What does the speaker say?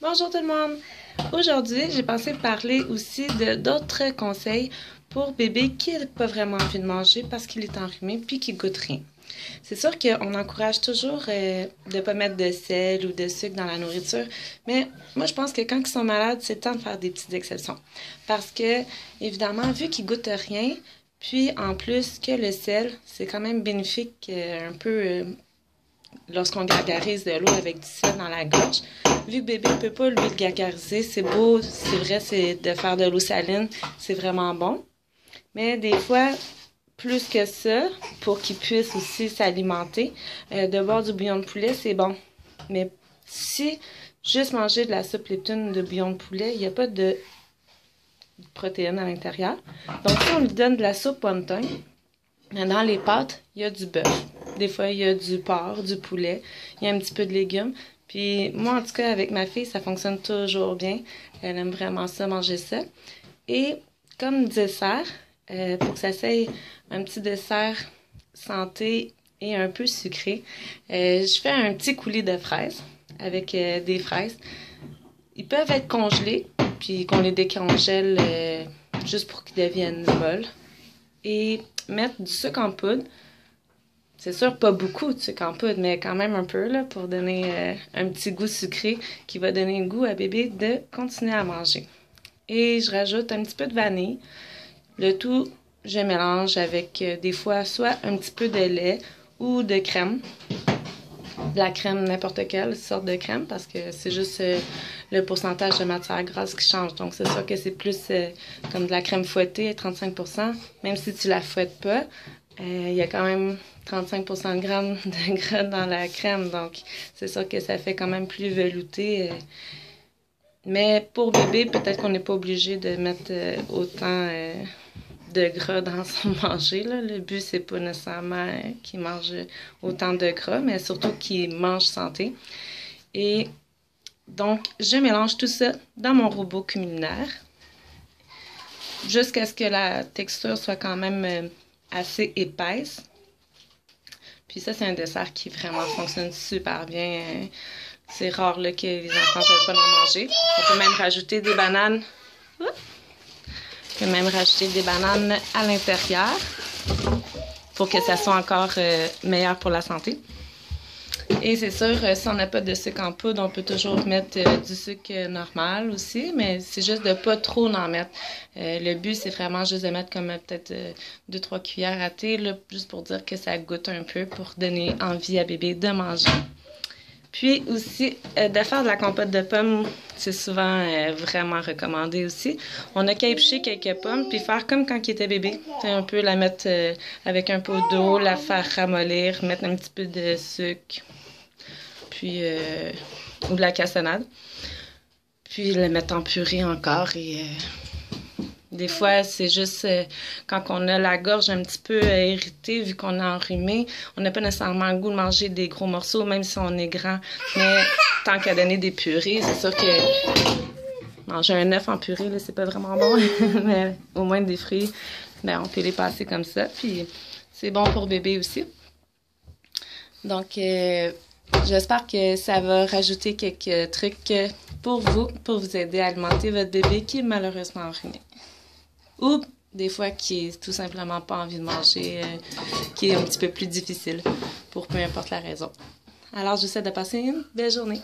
Bonjour tout le monde! Aujourd'hui, j'ai pensé parler aussi de d'autres conseils pour bébé qui n'a pas vraiment envie de manger parce qu'il est enrhumé puis qui goûte rien. C'est sûr qu'on encourage toujours de ne pas mettre de sel ou de sucre dans la nourriture, mais moi je pense que quand ils sont malades, c'est temps de faire des petites exceptions. Parce que, évidemment, vu qu'ils goûtent rien, puis en plus que le sel, c'est quand même bénéfique un peu lorsqu'on gargarise de l'eau avec du sel dans la gorge. Vu que bébé ne peut pas, lui, le gargariser, c'est beau, c'est vrai, c'est de faire de l'eau saline, c'est vraiment bon. Mais des fois, plus que ça, pour qu'il puisse aussi s'alimenter, de boire du bouillon de poulet, c'est bon. Mais si juste manger de la soupe Lipton de bouillon de poulet, il n'y a pas de protéines à l'intérieur. Donc, si on lui donne de la soupe wonton, dans les pâtes, il y a du bœuf. Des fois, il y a du porc, du poulet. Il y a un petit peu de légumes. Puis moi, en tout cas, avec ma fille, ça fonctionne toujours bien. Elle aime vraiment ça, manger ça. Et comme dessert, pour que ça soit un petit dessert santé et un peu sucré, je fais un petit coulis de fraises avec des fraises. Ils peuvent être congelés, puis qu'on les décongèle juste pour qu'ils deviennent molles. Et mettre du sucre en poudre. C'est sûr, pas beaucoup de sucre en poudre, mais quand même un peu là, pour donner un petit goût sucré qui va donner le goût à bébé de continuer à manger. Et je rajoute un petit peu de vanille. Le tout, je mélange avec des fois soit un petit peu de lait ou de crème. De la crème, n'importe quelle sorte de crème, parce que c'est juste le pourcentage de matière grasse qui change. Donc, c'est sûr que c'est plus comme de la crème fouettée, 35%. Même si tu la fouettes pas, il y a quand même 35% de grammes de gras dans la crème. Donc, c'est sûr que ça fait quand même plus velouté. Mais pour bébé, peut-être qu'on n'est pas obligé de mettre autant de gras dans son manger. Là. Le but, c'est pas nécessairement qu'il mange autant de gras, mais surtout qu'il mange santé. Et donc, je mélange tout ça dans mon robot culinaire jusqu'à ce que la texture soit quand même assez épaisse. Puis ça, c'est un dessert qui vraiment fonctionne super bien. C'est rare là, que les enfants ne veulent pas en manger. On peut même rajouter des bananes. On peut même rajouter des bananes à l'intérieur pour que ça soit encore meilleur pour la santé. Et c'est sûr, si on n'a pas de sucre en poudre, on peut toujours mettre du sucre normal aussi, mais c'est juste de pas trop en mettre. Le but, c'est vraiment juste de mettre comme peut-être 2-3 cuillères à thé, là, juste pour dire que ça goûte un peu, pour donner envie à bébé de manger. Puis aussi, de faire de la compote de pommes, c'est souvent vraiment recommandé aussi. On a qu'à éplucher quelques pommes, puis faire comme quand il était bébé. Un peu la mettre avec un pot d'eau, la faire ramollir, mettre un petit peu de sucre, puis ou de la cassonade. Puis la mettre en purée encore et... Des fois, c'est juste quand on a la gorge un petit peu irritée, vu qu'on est enrhumé, on n'a pas nécessairement le goût de manger des gros morceaux, même si on est grand. Mais tant qu'à donner des purées, c'est sûr que manger un œuf en purée, là, c'est pas vraiment bon. Mais au moins des fruits, ben, on peut les passer comme ça. Puis c'est bon pour bébé aussi. Donc, j'espère que ça va rajouter quelques trucs pour vous aider à alimenter votre bébé qui est malheureusement enrhumé. Ou des fois qui est tout simplement pas envie de manger, qui est un petit peu plus difficile pour peu importe la raison. Alors, j'essaie de passer une belle journée.